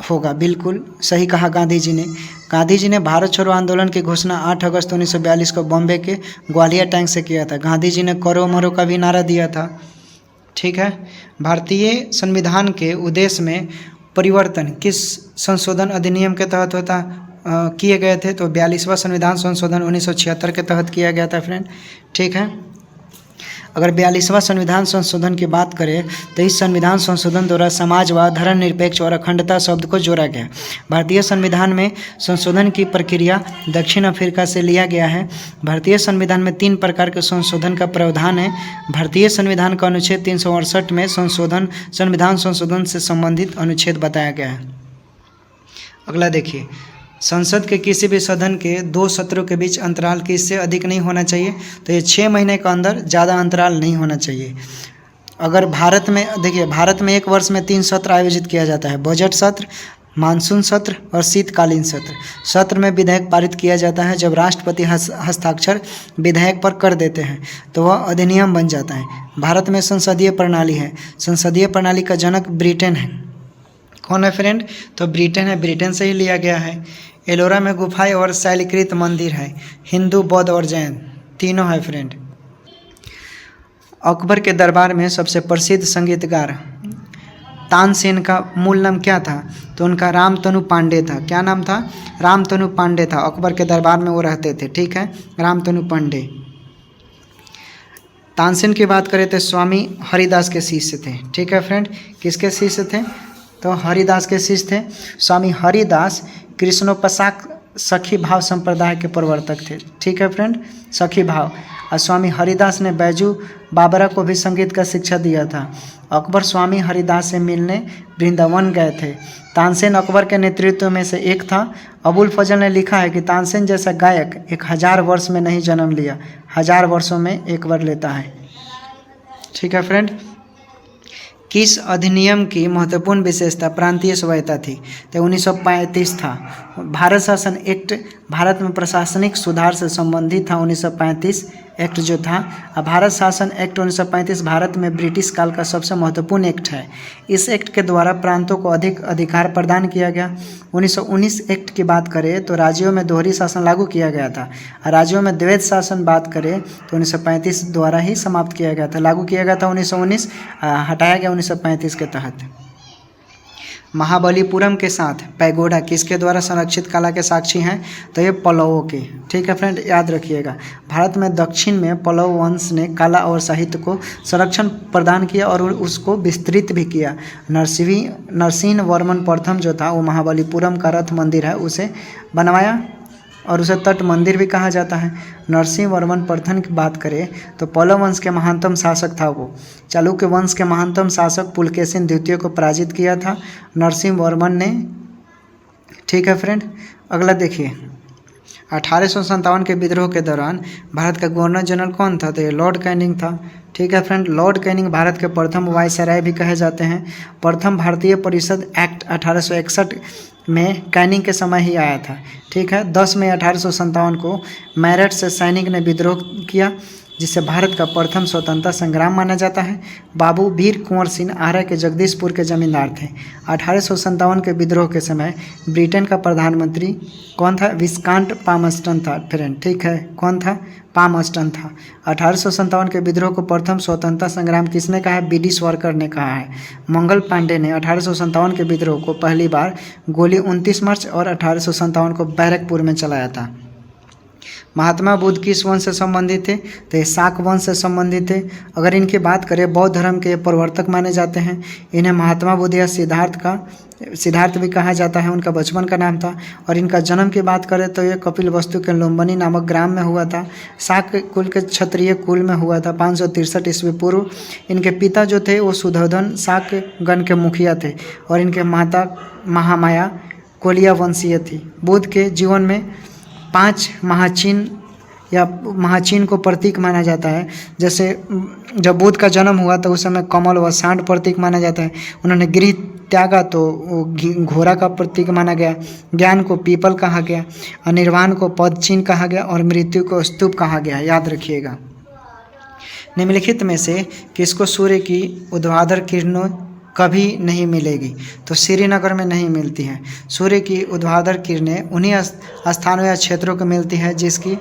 होगा, बिल्कुल सही कहा गांधी जी ने। गांधी जी ने भारत छोड़ो आंदोलन की घोषणा 8 अगस्त 1942 को बॉम्बे के ग्वालियर टैंक से किया था। गांधी जी ने करो मरो का भी नारा दिया था, ठीक है। भारतीय संविधान के उद्देश्य में परिवर्तन किस संशोधन अधिनियम के तहत किए गए थे? तो 42वां संविधान संशोधन 1976 के तहत किया गया था फ्रेंड, ठीक है। अगर 42वां संविधान संशोधन की बात करें तो इस संविधान संशोधन द्वारा समाजवाद, धर्मनिरपेक्ष और अखंडता शब्द को जोड़ा गया। भारतीय संविधान में संशोधन की प्रक्रिया दक्षिण अफ्रीका से लिया गया है। भारतीय संविधान में 3 प्रकार के संशोधन का प्रावधान है। भारतीय संविधान का अनुच्छेद 368 में संविधान संशोधन से संबंधित अनुच्छेद बताया गया है। अगला देखिए, संसद के किसी भी सदन के 2 सत्रों के बीच अंतराल किससे अधिक नहीं होना चाहिए? तो ये 6 महीने के अंदर ज़्यादा अंतराल नहीं होना चाहिए। अगर भारत में देखिए, भारत में एक वर्ष में 3 सत्र आयोजित किया जाता है, बजट सत्र, मानसून सत्र और शीतकालीन सत्र। सत्र में विधेयक पारित किया जाता है। जब राष्ट्रपति हस्ताक्षर विधेयक पर कर देते हैं तो वह अधिनियम बन जाता है। भारत में संसदीय प्रणाली है। संसदीय प्रणाली का जनक ब्रिटेन है। कौन है फ्रेंड? तो ब्रिटेन है, ब्रिटेन से ही लिया गया है। एलोरा में गुफाएं और शैलकृत मंदिर है। हिंदू, बौद्ध और जैन तीनों है फ्रेंड। अकबर के दरबार में सबसे प्रसिद्ध संगीतकार तानसेन का मूल नाम क्या था? तो उनका रामतनु पांडे था। क्या नाम था? रामतनु पांडे था। अकबर के दरबार में वो रहते थे, ठीक है, रामतनु पांडे। तानसेन की बात करें तो स्वामी हरिदास के शिष्य थे, ठीक है फ्रेंड। किसके शिष्य थे? तो हरिदास के शिष्य थे। स्वामी हरिदास कृष्णोपासक सखी भाव संप्रदाय के प्रवर्तक थे, ठीक है फ्रेंड, सखी भाव। और स्वामी हरिदास ने बैजू बाबरा को भी संगीत का शिक्षा दिया था। अकबर स्वामी हरिदास से मिलने वृंदावन गए थे। तानसेन अकबर के नेतृत्व में से एक था। अबुल फजल ने लिखा है कि तानसेन जैसा गायक 1000 वर्ष में नहीं जन्म लिया, 1000 वर्षों में एक बार लेता है, ठीक है फ्रेंड। किस अधिनियम की महत्वपूर्ण विशेषता प्रांतीय स्वायत्तता थी? तो 1935 था। भारत शासन एक्ट भारत में प्रशासनिक सुधार से संबंधित था। 1935 एक्ट जो था, भारत शासन एक्ट 1935 भारत में ब्रिटिश काल का सबसे महत्वपूर्ण एक्ट है। इस एक्ट के द्वारा प्रांतों को अधिक अधिकार प्रदान किया गया। 1919 एक्ट की बात करें तो राज्यों में दोहरी शासन लागू किया गया था। राज्यों में द्वैध शासन बात करें तो 1935 द्वारा ही समाप्त किया गया था, लागू किया गया था 1919, हटाया गया 1935 के तहत। महाबलीपुरम के साथ पैगोडा किसके द्वारा संरक्षित कला के साक्षी हैं? तो ये पल्लवों के, ठीक है फ्रेंड, याद रखिएगा। भारत में दक्षिण में पल्लव वंश ने कला और साहित्य को संरक्षण प्रदान किया और उसको विस्तृत भी किया। नरसिंह वर्मन प्रथम जो था वो महाबलीपुरम का रथ मंदिर है उसे बनवाया और उसे तट मंदिर भी कहा जाता है। नरसिंह वर्मन प्रथम की बात करें तो पल्लव वंश के महानतम शासक था वो। चालुक्य वंश के महानतम शासक पुलकेशिन द्वितीय को पराजित किया था नरसिंह वर्मन ने, ठीक है फ्रेंड। अगला देखिए, 1857 के विद्रोह के दौरान भारत का गवर्नर जनरल कौन था? तो ये लॉर्ड कैनिंग था, ठीक है फ्रेंड। लॉर्ड कैनिंग भारत के प्रथम वायसराय भी कहे जाते हैं। प्रथम भारतीय परिषद एक्ट 1861 में कैनिंग के समय ही आया था, ठीक है। 10 मई 1857 को मेरठ से सैनिक ने विद्रोह किया जिससे भारत का प्रथम स्वतंत्रता संग्राम माना जाता है। बाबू वीर कुंवर सिंह आरा के जगदीशपुर के जमींदार थे। 1857 के विद्रोह के समय ब्रिटेन का प्रधानमंत्री कौन था? विस्काउंट पामस्टन था फ्रेंड, ठीक है। कौन था? पामस्टन था। 1857 के विद्रोह को प्रथम स्वतंत्रता संग्राम किसने कहा है? बीडी सावरकर ने कहा है। मंगल पांडे ने 1857 के विद्रोह को पहली बार गोली 29 मार्च और 1857 को बैरकपुर में चलाया था। महात्मा बुद्ध किस वंश से संबंधित थे? तो ये शाक वंश से संबंधित थे। अगर इनकी बात करें, बौद्ध धर्म के प्रवर्तक माने जाते हैं। इन्हें महात्मा बुद्ध या सिद्धार्थ भी कहा जाता है, उनका बचपन का नाम था। और इनका जन्म की बात करें तो ये कपिलवस्तु के लुम्बिनी नामक ग्राम में हुआ था। शाक कुल के क्षत्रिय कुल में हुआ था 563 ईस्वी पूर्व। इनके पिता जो थे वो सुधोधन शाक गण के मुखिया थे और इनके माता महामाया कोलिया वंशीय थी। बुद्ध के जीवन में 5 महाचीन को प्रतीक माना जाता है। जैसे जब बुद्ध का जन्म हुआ तो उस समय कमल व सांड प्रतीक माना जाता है। उन्होंने गृह त्यागा तो घोड़ा का प्रतीक माना गया। ज्ञान को पीपल कहा गया, अनिर्वाण को पद चिन्ह कहा गया और मृत्यु को स्तूप कहा गया, याद रखिएगा। निम्नलिखित में से किसको सूर्य की ऊर्ध्वाधर किरणों कभी नहीं मिलेगी? तो श्रीनगर में नहीं मिलती है। सूर्य की ऊर्ध्वाधर किरणें उन्हीं स्थानों या क्षेत्रों को मिलती है जिसकी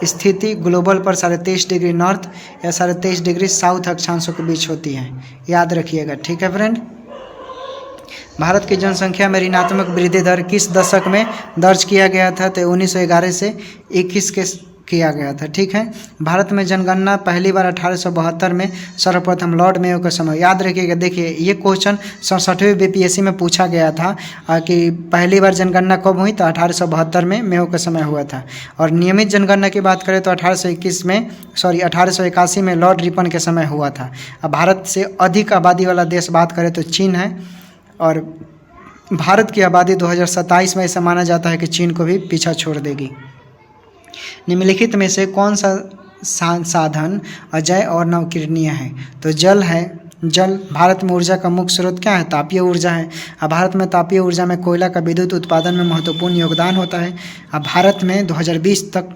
स्थिति ग्लोबल पर 23.5 डिग्री नॉर्थ या 23.5 डिग्री साउथ अक्षांशों के बीच होती है, याद रखिएगा, ठीक है फ्रेंड। भारत की जनसंख्या में ऋणात्मक वृद्धि दर किस दशक में दर्ज किया गया था? तो 1911 से 21 के किया गया था, ठीक है। भारत में जनगणना पहली बार 1872 में सर्वप्रथम लॉर्ड मेयो के समय, याद रखिएगा। देखिए ये क्वेश्चन 67वें बीपीएससी में पूछा गया था कि पहली बार जनगणना कब हुई? तो 1872 में मेयो के समय हुआ था। और नियमित जनगणना की बात करें तो 1881 में लॉर्ड रिपन के समय हुआ था। अब भारत से अधिक आबादी वाला देश बात करें तो चीन है और भारत की आबादी 2027 में ऐसा माना जाता है कि चीन को भी पीछा छोड़ देगी। निम्नलिखित में से कौन सा साधन अजय और नवकीर्णीय है? तो जल है। जल भारत में ऊर्जा का मुख्य स्रोत क्या है? तापीय ऊर्जा है। अब भारत में तापीय ऊर्जा में कोयला का विद्युत उत्पादन में महत्वपूर्ण योगदान होता है। अब भारत में 2020 तक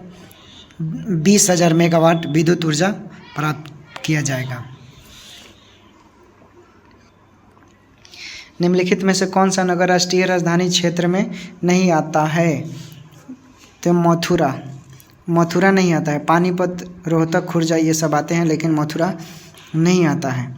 20,000 मेगावाट विद्युत ऊर्जा प्राप्त किया जाएगा। निम्नलिखित में से कौन सा नगर राष्ट्रीय राजधानी क्षेत्र में नहीं आता है? तो मथुरा नहीं आता है। पानीपत, रोहतक, खुर्जा ये सब आते हैं, लेकिन मथुरा नहीं आता है।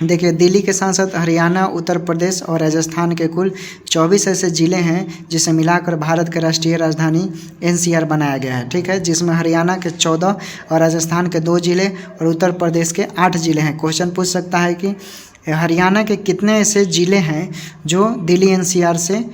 देखिए, दिल्ली के साथ साथ हरियाणा, उत्तर प्रदेश और राजस्थान के कुल 24 ऐसे ज़िले हैं जिसे मिलाकर भारत के राष्ट्रीय राजधानी NCR बनाया गया है। ठीक है, जिसमें हरियाणा के 14 और राजस्थान के 2 ज़िले और उत्तर प्रदेश के 8 ज़िले हैं। क्वेश्चन पूछ सकता है कि हरियाणा के कितने ऐसे ज़िले हैं जो दिल्ली NCR से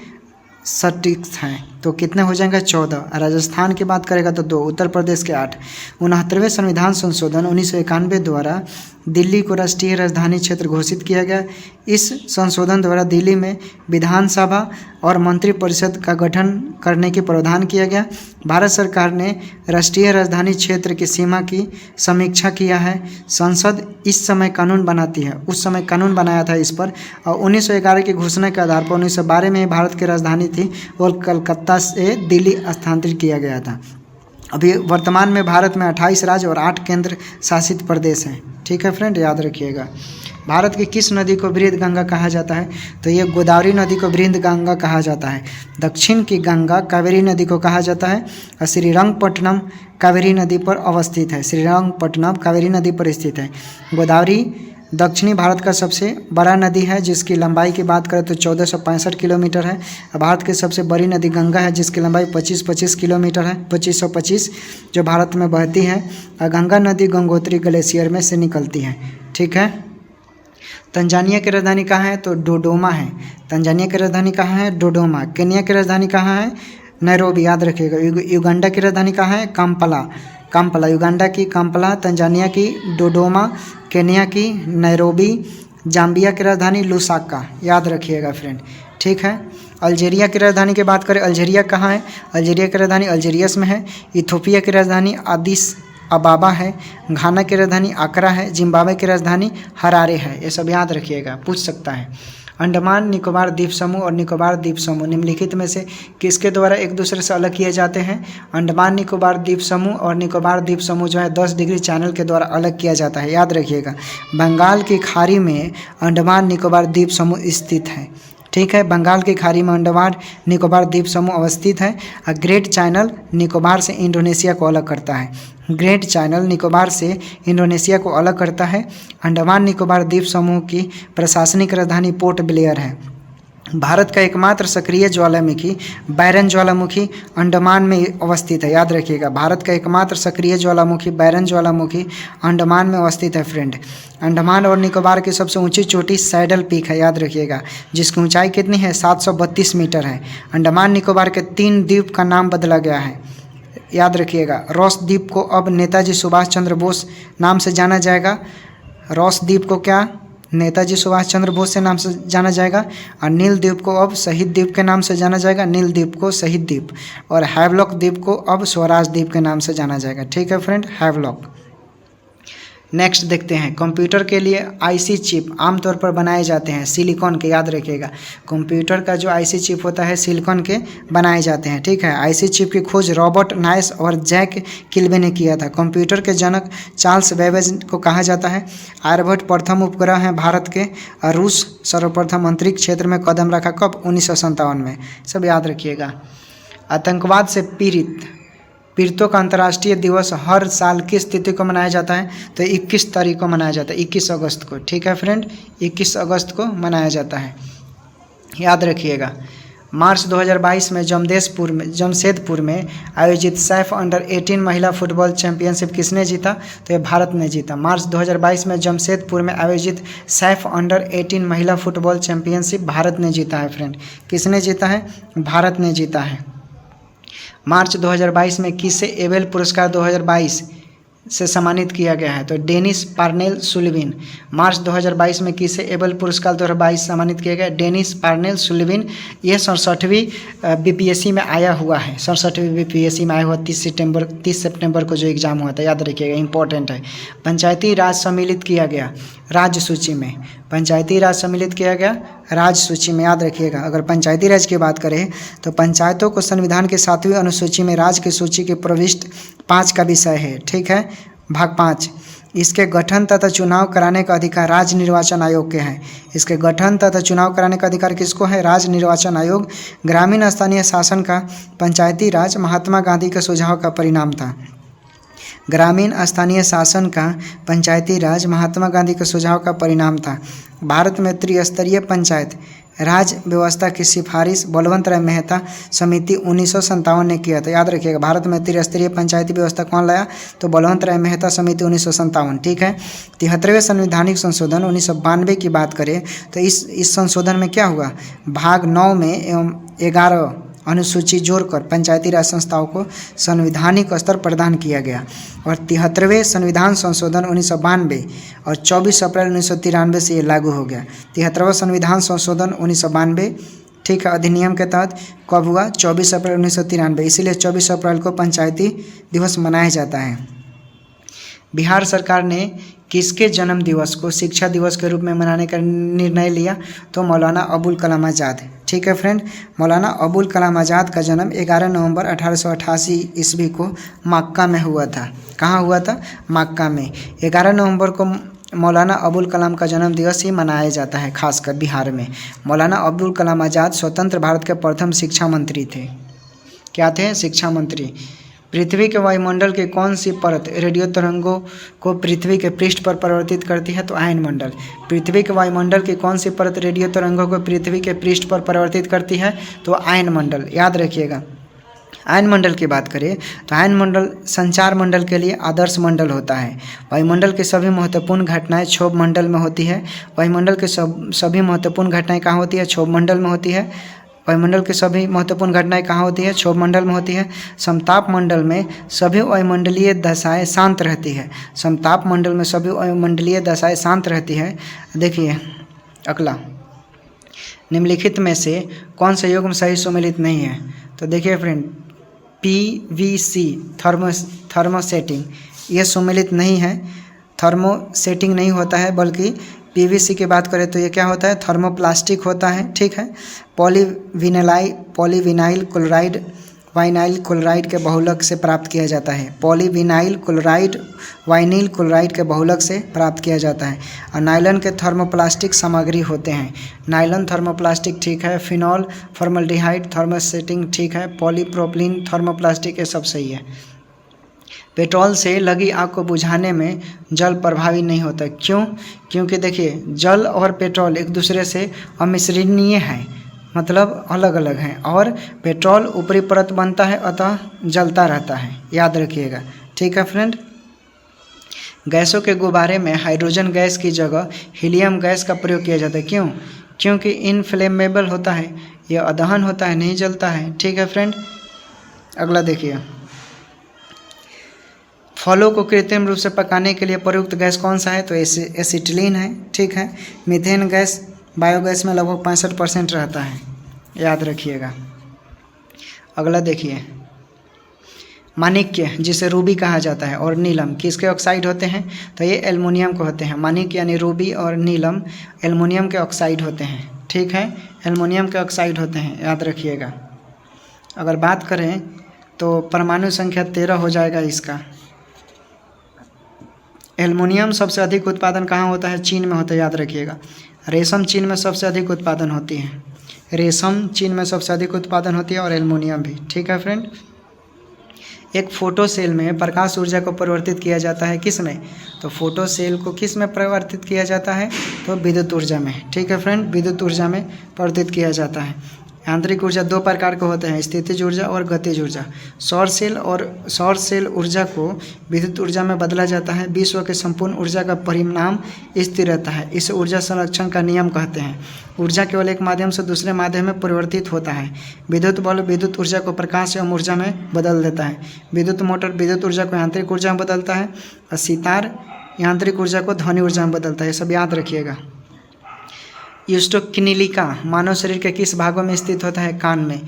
सटीक हैं? तो कितने हो जाएंगे? 14। राजस्थान की बात करेगा तो 2, उत्तर प्रदेश के 8। 69वें संविधान संशोधन 1991 द्वारा दिल्ली को राष्ट्रीय राजधानी क्षेत्र घोषित किया गया। इस संशोधन द्वारा दिल्ली में विधानसभा और मंत्रिपरिषद का गठन करने की प्रावधान किया गया। भारत सरकार ने राष्ट्रीय राजधानी क्षेत्र की सीमा की समीक्षा किया है। संसद इस समय कानून बनाती है, उस समय कानून बनाया था इस पर, और 1911 की घोषणा के आधार पर 1912 में भारत की राजधानी थी और कलकत्ता से दिल्ली स्थानांतरित किया गया था। अभी वर्तमान में भारत में 28 राज्य और 8 केंद्र शासित प्रदेश हैं। ठीक है फ्रेंड, याद रखिएगा। भारत की किस नदी को बृहद गंगा कहा जाता है? तो ये गोदावरी नदी को बृहद गंगा कहा जाता है। दक्षिण की गंगा कावेरी नदी को कहा जाता है और श्रीरंगपट्टनम कावेरी नदी पर अवस्थित है। श्रीरंगपट्टनम कावेरी नदी पर स्थित है। गोदावरी दक्षिणी भारत का सबसे बड़ा नदी है, जिसकी लंबाई की बात करें तो 1465 किलोमीटर है। भारत की सबसे बड़ी नदी गंगा है, जिसकी लंबाई 25 किलोमीटर है, 2525, जो भारत में बहती है। और गंगा नदी गंगोत्री ग्लेशियर में से निकलती है। ठीक है। तंजानिया की राजधानी कहाँ है? तो डोडोमा है। तंजानिया की राजधानी कहाँ है? डोडोमा। केन्या की राजधानी कहाँ है? नैरोबी, याद रखिएगा। युगांडा की राजधानी कहाँ है? काम्पला। युगांडा की काम्पला, तंजानिया की डोडोमा, केन्या की नैरोबी, जाम्बिया की राजधानी लुसाका, याद रखिएगा फ्रेंड। ठीक है। अल्जीरिया की राजधानी की बात करें, अल्जीरिया कहाँ है? अल्जीरिया की राजधानी अल्जीरियस में है। इथोपिया की राजधानी आदिस अबाबा है। घाना की राजधानी आकरा है। जिम्बाब्वे की राजधानी हरारे है। ये सब याद रखिएगा, पूछ सकता है। अंडमान निकोबार द्वीप समूह और निकोबार द्वीप समूह निम्नलिखित में से किसके द्वारा एक दूसरे से अलग किए जाते हैं? अंडमान निकोबार द्वीप समूह और निकोबार द्वीप समूह जो है 10 डिग्री चैनल के द्वारा अलग किया जाता है, याद रखिएगा। बंगाल की खाड़ी में अंडमान निकोबार द्वीप समूह स्थित है। ठीक है, बंगाल की खाड़ी में अंडमान निकोबार द्वीप समूह अवस्थित है। और ग्रेट चैनल निकोबार से इंडोनेशिया को अलग करता है। ग्रेट चैनल निकोबार से इंडोनेशिया को अलग करता है। अंडमान निकोबार द्वीप समूह की प्रशासनिक राजधानी पोर्ट ब्लेयर है। भारत का एकमात्र सक्रिय ज्वालामुखी बैरन ज्वालामुखी अंडमान में अवस्थित है, याद रखिएगा। भारत का एकमात्र सक्रिय ज्वालामुखी बैरन ज्वालामुखी अंडमान में अवस्थित है फ्रेंड। अंडमान और निकोबार की सबसे ऊंची चोटी सैडल पीक है, याद रखिएगा, जिसकी ऊंचाई कितनी है? 732 मीटर है। अंडमान निकोबार के 3 द्वीप का नाम बदला गया है, याद रखिएगा। रॉस द्वीप को अब नेताजी सुभाष चंद्र बोस नाम से जाना जाएगा। रॉस द्वीप को क्या? नेताजी सुभाष चंद्र बोस से नाम से जाना जाएगा। और नील द्वीप को अब शहीद द्वीप के नाम से जाना जाएगा। नील द्वीप को शहीद द्वीप, और हैवलॉक द्वीप को अब स्वराज द्वीप के नाम से जाना जाएगा। ठीक है फ्रेंड, हैवलॉक। नेक्स्ट देखते हैं, कंप्यूटर के लिए आईसी चिप आमतौर पर बनाए जाते हैं सिलिकॉन के, याद रखिएगा। कंप्यूटर का जो आईसी चिप होता है सिलिकॉन के बनाए जाते हैं। ठीक है। आईसी चिप की खोज रॉबर्ट नाइस और जैक किल्बे ने किया था। कंप्यूटर के जनक चार्ल्स बेबेज को कहा जाता है। आर्यभट्ट प्रथम उपग्रह हैं भारत के। और रूस सर्वप्रथम अंतरिक्ष क्षेत्र में कदम रखा कब? 1957 में। सब याद रखिएगा। आतंकवाद से पीड़ितों का अंतर्राष्ट्रीय दिवस हर साल किस तिथि को मनाया जाता है? तो 21 तारीख को मनाया जाता है, 21 अगस्त को। ठीक है फ्रेंड, 21 अगस्त को मनाया जाता है, याद रखिएगा। मार्च 2022 में जमशेदपुर में आयोजित सैफ अंडर-18 महिला फुटबॉल चैंपियनशिप किसने जीता? तो ये भारत ने जीता। मार्च 2022 में जमशेदपुर में आयोजित सैफ अंडर-18 महिला फुटबॉल चैंपियनशिप भारत ने जीता है फ्रेंड। किसने जीता है? भारत ने जीता है। मार्च 2022 में किसे एबेल पुरस्कार 2022 से सम्मानित किया गया है? तो डेनिस पार्नेल सुलिविन। मार्च 2022 में किसे एबेल पुरस्कार 2022 सम्मानित किया गया? Dennis Parnell Sullivan. यह 67वीं बीपीएससी में आया हुआ है। 67वीं बीपीएससी में आया हुआ 30 सितंबर को जो एग्जाम हुआ था, याद रखिएगा, इंपॉर्टेंट है। पंचायती राज सम्मिलित किया गया राज्य सूची में। पंचायती राज सम्मिलित किया गया राज्य सूची में, याद रखिएगा। अगर पंचायती राज की बात करें तो पंचायतों को संविधान के 7वीं अनुसूची में राज्य की सूची के प्रविष्ट 5 का विषय है। ठीक है, भाग 5। इसके गठन तथा चुनाव कराने का अधिकार राज्य निर्वाचन आयोग के हैं। इसके गठन तथा चुनाव कराने का अधिकार किसको है? राज्य निर्वाचन आयोग। ग्रामीण स्थानीय शासन का पंचायती राज महात्मा गांधी के सुझाव का परिणाम था। ग्रामीण स्थानीय शासन का पंचायती राज महात्मा गांधी के सुझाव का परिणाम था। भारत में त्रिस्तरीय पंचायत राज व्यवस्था की सिफारिश बलवंत राय मेहता समिति 1957 ने किया था। याद रखिएगा, भारत में त्रिस्तरीय पंचायती व्यवस्था कौन लाया? तो बलवंत राय मेहता समिति 1957। ठीक है। 73वें संवैधानिक संशोधन 1992 की बात करें तो इस संशोधन में क्या हुआ? भाग 9 में एवं 11 अनुसूची जोड़कर पंचायती राज संस्थाओं को संवैधानिक स्तर प्रदान किया गया। और 73वें संविधान संशोधन 1992 और 24 अप्रैल 1993 से ये लागू हो गया। 73वां संविधान संशोधन 1992, ठीक है, अधिनियम के तहत कब हुआ? 24 अप्रैल 1993। इसीलिए 24 अप्रैल को पंचायती दिवस मनाया जाता है। बिहार सरकार ने किसके जन्म दिवस को शिक्षा दिवस के रूप में मनाने का निर्णय लिया? तो मौलाना अबुल कलाम आज़ाद। ठीक है फ्रेंड, मौलाना अबुल कलाम आज़ाद का जन्म 11 नवंबर 1888 ईस्वी को मक्का में हुआ था। कहाँ हुआ था? मक्का में। 11 नवंबर को मौलाना अबुल कलाम का जन्म दिवस ही मनाया जाता है, खासकर बिहार में। मौलाना अबुल कलाम आज़ाद स्वतंत्र भारत के प्रथम शिक्षा मंत्री थे। क्या थे? शिक्षा मंत्री। पृथ्वी के वायुमंडल की कौन सी परत रेडियो तरंगों को पृथ्वी के पृष्ठ पर परिवर्तित करती है? तो आयनमंडल। पृथ्वी के वायुमंडल की कौन सी परत रेडियो तरंगों को पृथ्वी के पृष्ठ पर परिवर्तित करती है? तो आयनमंडल। याद रखिएगा। आयनमंडल की बात करें तो आयनमंडल संचार मंडल के लिए आदर्श मंडल होता है। वायुमंडल की सभी महत्वपूर्ण घटनाएं क्षोभ मंडल में होती है। वायुमंडल की सभी महत्वपूर्ण घटनाएं कहाँ होती है? क्षोभ मंडल में होती है। वायुमंडल की सभी महत्वपूर्ण घटनाएं कहाँ होती है? क्षोभ मंडल में होती है। समताप मंडल में सभी वायुमंडलीय दशाएं शांत रहती है। समताप मंडल में सभी वायुमंडलीय दशाएं शांत रहती है। देखिए अगला, निम्नलिखित में से कौन सा युग्म सही सुमेलित नहीं है? तो देखिए फ्रेंड, PVC थर्मोसेटिंग ये सुमेलित नहीं है। थर्मोसेटिंग नहीं होता है, बल्कि PVC की बात करें तो ये क्या होता है? थर्मोप्लास्टिक होता है। ठीक है। पॉलीविनाइल क्लोराइड वाइनाइल क्लोराइड के बहुलक से प्राप्त किया जाता है। पॉलीविनाइल क्लोराइड वाइनिल क्लोराइड के बहुलक से प्राप्त किया जाता है। और नायलॉन के थर्मोप्लास्टिक सामग्री होते हैं। नायलॉन थर्मोप्लास्टिक ठीक है। फिनॉल फॉर्मल्डिहाइड थर्मोसेटिंग ठीक है। पॉलीप्रोपिलीन थर्मोप्लास्टिक ये सब सही है। पेट्रोल से लगी आग को बुझाने में जल प्रभावी नहीं होता। क्यों? क्योंकि देखिए जल और पेट्रोल एक दूसरे से अमिश्रणीय हैं, मतलब अलग अलग हैं। और पेट्रोल ऊपरी परत बनता है, अतः जलता रहता है। याद रखिएगा। ठीक है फ्रेंड। गैसों के गुब्बारे में हाइड्रोजन गैस की जगह हीलियम गैस का प्रयोग किया जाता है। क्यों? क्योंकि इनफ्लेमेबल होता है, यह अदहन होता है, नहीं जलता है। ठीक है फ्रेंड। अगला देखिए, फलों को कृत्रिम रूप से पकाने के लिए प्रयुक्त गैस कौन सा है? तो एसिटिलीन है। ठीक है। मीथेन गैस बायोगैस में लगभग 65% रहता है। याद रखिएगा। अगला देखिए, माणिक्य जिसे रूबी कहा जाता है और नीलम किसके ऑक्साइड होते हैं? तो ये एल्युमिनियम के होते हैं। माणिक्य यानी रूबी और नीलम एल्युमिनियम के ऑक्साइड होते हैं। ठीक है। एल्युमिनियम के ऑक्साइड होते हैं, याद रखिएगा। अगर बात करें तो परमाणु संख्या 13 हो जाएगा इसका। एल्युमिनियम सबसे अधिक उत्पादन कहाँ होता है? चीन में होता है, याद रखिएगा। रेशम चीन में सबसे अधिक उत्पादन होती है। रेशम चीन में सबसे अधिक उत्पादन होती है और एल्युमिनियम भी। ठीक है फ्रेंड। एक फोटो सेल में प्रकाश ऊर्जा को परिवर्तित किया जाता है किस में? तो फोटो सेल को किस में परिवर्तित किया जाता है? तो विद्युत ऊर्जा में। ठीक है फ्रेंड, विद्युत ऊर्जा में परिवर्तित किया जाता है। आंतरिक ऊर्जा दो प्रकार के होते हैं, स्थितिज ऊर्जा और गतिज ऊर्जा। सौर सेल ऊर्जा को विद्युत ऊर्जा में बदला जाता है। विश्व के संपूर्ण ऊर्जा का परिमाण स्थिर रहता है। इसे ऊर्जा संरक्षण का नियम कहते हैं। ऊर्जा केवल एक माध्यम से दूसरे माध्यम में परिवर्तित होता है। विद्युत बल्ब विद्युत ऊर्जा को प्रकाश एवं ऊर्जा में बदल देता है। विद्युत मोटर विद्युत ऊर्जा को यांत्रिक ऊर्जा में बदलता है और सितार यांत्रिक ऊर्जा को ध्वनि ऊर्जा में बदलता है। ये सब याद रखिएगा। यूस्टोकिनिलिका मानव शरीर के किस भागों में स्थित होता है? कान में।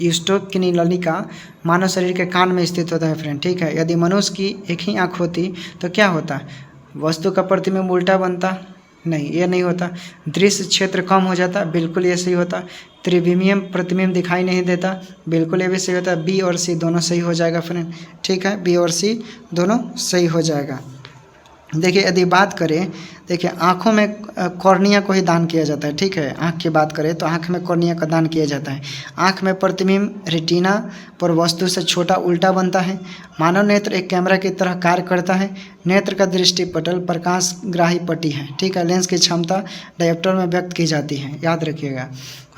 यूस्टोकिनिलिका मानव शरीर के कान में स्थित होता है फ्रेंड। ठीक है। यदि मनुष्य की एक ही आँख होती तो क्या होता? वस्तु का प्रतिबिंब उल्टा बनता, नहीं, ये नहीं होता। दृश्य क्षेत्र कम हो जाता, बिल्कुल ये सही होता। त्रिविमीय प्रतिबिंब दिखाई नहीं देता, बिल्कुल ये भी सही होता। बी और सी दोनों सही हो जाएगा फ्रेंड, ठीक है, बी और सी दोनों सही हो जाएगा। देखिए यदि बात करें, देखिए आँखों में कॉर्निया को ही दान किया जाता है, ठीक है, आँख की बात करें तो आँख में कॉर्निया का दान किया जाता है। आँख में प्रतिबिंब रेटिना पर वस्तु से छोटा उल्टा बनता है। मानव नेत्र एक कैमरा की तरह कार्य करता है। नेत्र का दृष्टिपटल प्रकाशग्राही पट्टी है, ठीक है। लेंस की क्षमता डायोप्टर में व्यक्त की जाती है, याद रखिएगा।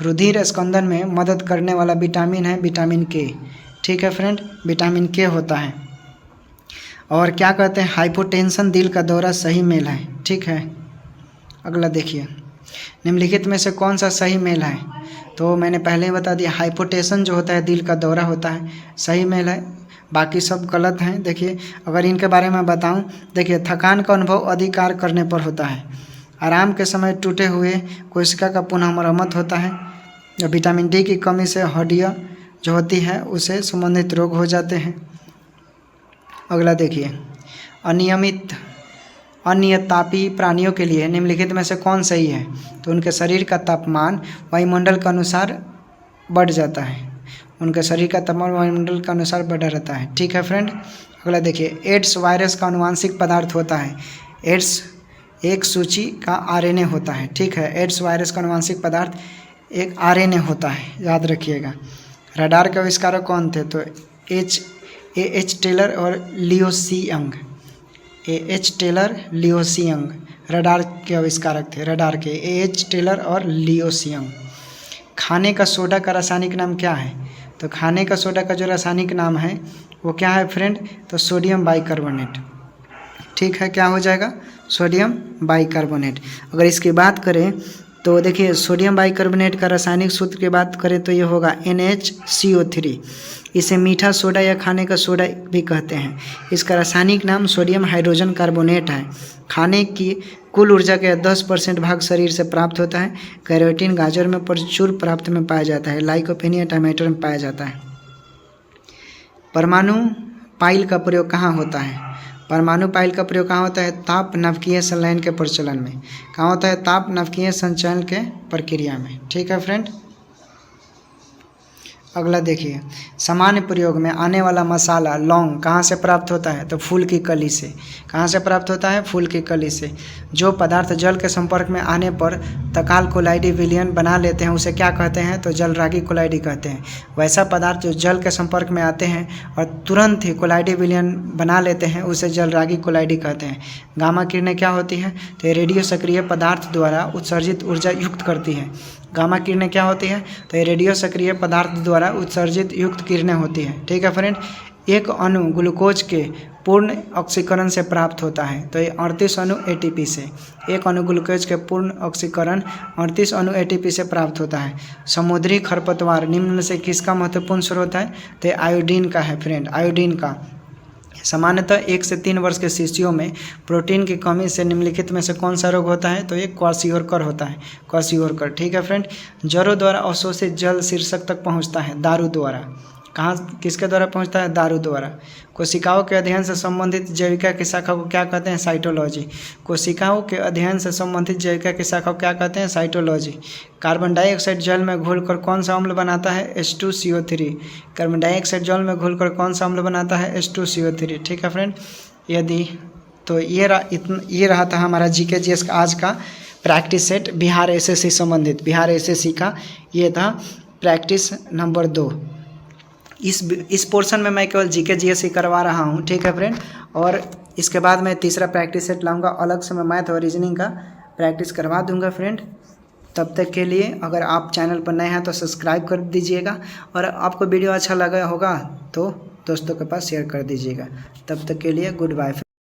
रुधिर स्कंदन में मदद करने वाला विटामिन है विटामिन के, ठीक है फ्रेंड, विटामिन के होता है। और क्या कहते हैं, हाइपोटेंशन दिल का दौरा सही मेल है, ठीक है। अगला देखिए, निम्नलिखित में से कौन सा सही मेल है? तो मैंने पहले ही बता दिया, हाइपोटेंशन जो होता है दिल का दौरा होता है, सही मेल है, बाकी सब गलत हैं। देखिए अगर इनके बारे में बताऊं, देखिए थकान का अनुभव अधिक कार्य करने पर होता है। आराम के समय टूटे हुए कोशिका का पुनः मरम्मत होता है। विटामिन डी की कमी से हड्डियाँ जो होती है उससे संबंधित रोग हो जाते हैं। अगला देखिए, अनियतापी प्राणियों के लिए निम्नलिखित में से कौन सही है? तो उनके शरीर का तापमान वायुमंडल के अनुसार बढ़ जाता है, उनके शरीर का तापमान वायुमंडल के अनुसार बढ़ा रहता है, ठीक है फ्रेंड। अगला देखिए, एड्स वायरस का आनुवांशिक पदार्थ होता है। एड्स एक सूची का आरएनए होता है, ठीक है। एड्स वायरस का आनुवांशिक पदार्थ एक आरएनए होता है, याद रखिएगा। रडार के आविष्कारक कौन थे? तो एच टेलर और लियो सी यंग। एच टेलर, लियो सी यंग रडार के आविष्कारक थे, रडार के एच टेलर और लियो सी यंग। खाने का सोडा का रासायनिक नाम क्या है? तो खाने का सोडा का जो रासायनिक नाम है वो क्या है फ्रेंड? तो सोडियम बाइकार्बोनेट, ठीक है, क्या हो जाएगा? Sodium bicarbonate. अगर इसकी बात करें तो देखिए, सोडियम बाइकार्बोनेट का रासायनिक सूत्र की बात करें तो ये होगा NaCO3। इसे मीठा सोडा या खाने का सोडा भी कहते हैं। इसका रासायनिक नाम सोडियम हाइड्रोजन कार्बोनेट है। खाने की कुल ऊर्जा के 10% भाग शरीर से प्राप्त होता है। कैरोटीन गाजर में प्रचुर प्राप्त में पाया जाता है। लाइकोपेनिया टमाटर में पाया जाता है। परमाणु पाइल का प्रयोग कहाँ होता है? परमाणु पाइल का प्रयोग कहाँ होता है? ताप नाभिकीय संलयन के प्रचलन में। कहाँ होता है? ताप नाभिकीय संचलन के प्रक्रिया में, ठीक है फ्रेंड। अगला देखिए, सामान्य प्रयोग में आने वाला मसाला लौंग कहाँ से प्राप्त होता है? तो फूल की कली से। कहाँ से प्राप्त होता है? फूल की कली से। जो पदार्थ जल के संपर्क में आने पर तकाल कोलाइडी विलयन बना लेते हैं उसे क्या कहते हैं? तो जलरागी कोलाइडी कहते हैं। वैसा पदार्थ जो जल के संपर्क में आते हैं और तुरंत ही कोलाइडी विलयन बना लेते हैं उसे जलरागी कोलाइडी कहते हैं। गामा किरणें क्या होती हैं? तो ये रेडियो सक्रिय पदार्थ द्वारा उत्सर्जित ऊर्जा युक्त करती है। गामा किरणें क्या होती है? तो ये रेडियो सक्रिय पदार्थ द्वारा उत्सर्जित युक्त किरणें होती हैं, ठीक है फ्रेंड। एक अणु ग्लूकोज के पूर्ण ऑक्सीकरण से प्राप्त होता है, तो ये 38 अणु ATP से। एक अणु ग्लूकोज के पूर्ण ऑक्सीकरण 38 अणु ATP से प्राप्त होता है। समुद्री खरपतवार निम्न में से किसका महत्वपूर्ण स्रोत है? तो आयोडीन का है फ्रेंड, आयोडीन का। सामान्यतः 1 से 3 वर्ष के शिशुओं में प्रोटीन की कमी से निम्नलिखित में से कौन सा रोग होता है? तो ये क्वाशियोरकर होता है, क्वाशियोरकर, ठीक है फ्रेंड। जरों द्वारा अवशोषित जल शीर्षक तक पहुंचता है दारू द्वारा। कहाँ, किसके द्वारा पहुंचता है? दारू द्वारा। कोशिकाओं के अध्ययन से संबंधित जैविका की शाखा को क्या कहते हैं? साइटोलॉजी। कोशिकाओं के अध्ययन से संबंधित जैविका की शाखा को क्या कहते हैं? साइटोलॉजी। कार्बन डाइऑक्साइड जल में घुलकर कौन सा अम्ल बनाता है? H2CO3। कार्बन डाइऑक्साइड जल में घुलकर कौन सा अम्ल बनाता है? H2CO3, ठीक है फ्रेंड। यदि तो ये रहा था हमारा GK GS का आज का प्रैक्टिस सेट बिहार SSC संबंधित। बिहार SSC का ये था प्रैक्टिस नंबर 2। इस पोर्शन में मैं केवल GK GS ही करवा रहा हूँ, ठीक है फ्रेंड। और इसके बाद मैं तीसरा प्रैक्टिस सेट लाऊंगा, अलग से मैं मैथ और रीजनिंग का प्रैक्टिस करवा दूंगा फ्रेंड। तब तक के लिए अगर आप चैनल पर नए हैं तो सब्सक्राइब कर दीजिएगा, और आपको वीडियो अच्छा लगा होगा तो दोस्तों के पास शेयर कर दीजिएगा। तब तक के लिए गुड बाय।